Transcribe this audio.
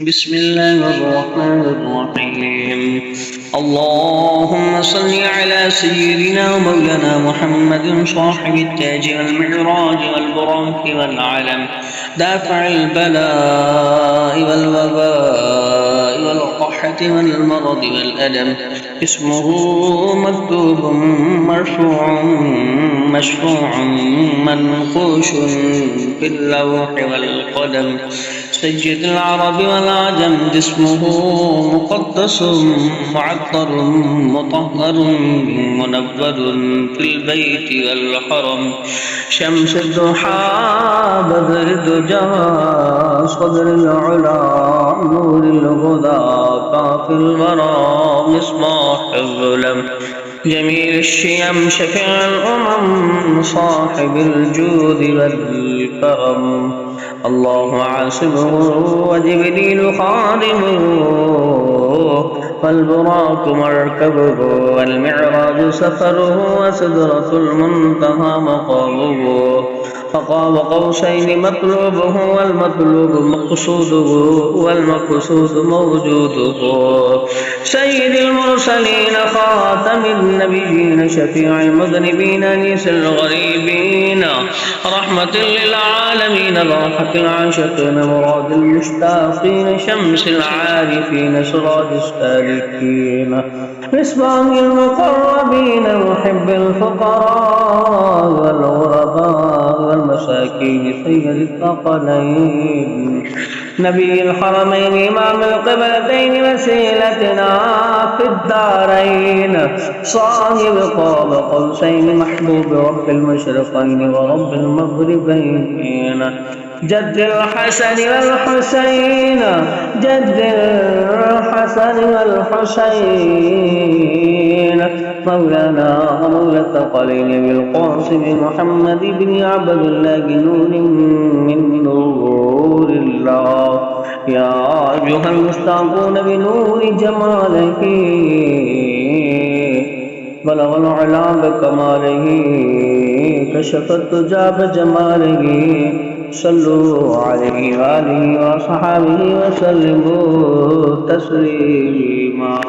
بسم الله الرحمن الرحيم. اللهم صل على سيدنا ومولانا محمد صاحب التاج والمعراج والبراق والعلم، دافع البلاء والوباء والقحة والمرض والألم. اسمه مكتوب مرفوع مشفوع منقوش في اللوح والقلم. سيد العرب والعجم، اسمه مقدس معطر مطهر منور في البيت والحرم. شمس الضحى بدر الدجى صدر العلا نور الهدى كاف الورى مصباح الظلم. جميل الشيم شفيع الأمم صاحب الجود والكرم. الله عاصمه وجبريل خادمه والبراق مركبه والمعراج سفره وسدرة المنتهى مقامه. فقاب قوسين مطلوبه والمطلوب مقصوده والمقصود موجوده. سيد المرسلين خاتم النبيين شفيع المذنبين أنيس الغريبين رحمة للعالمين راحة العاشقين مراد المشتاقين شمس العارفين سراج السالكين مصباح المقربين محب الفقراء والغرباء والمساكين سيد الثقلين نبي الحرمين إمام القبلتين وسيلتنا في الدارين صاحب قاب قوسين محبوب رب المشرقين ورب المغربين. جد الحسن والحسين جد الحسن والحسين مولانا مولى الثقلين بالقاسم محمد بن عبد الله نور من نور الله. يا أيها المستعقون بنور جماله بلغ العلا بكماله كشف الدجى بجماله. صلوا عليه وآله وصحابه وسلموا تسليما.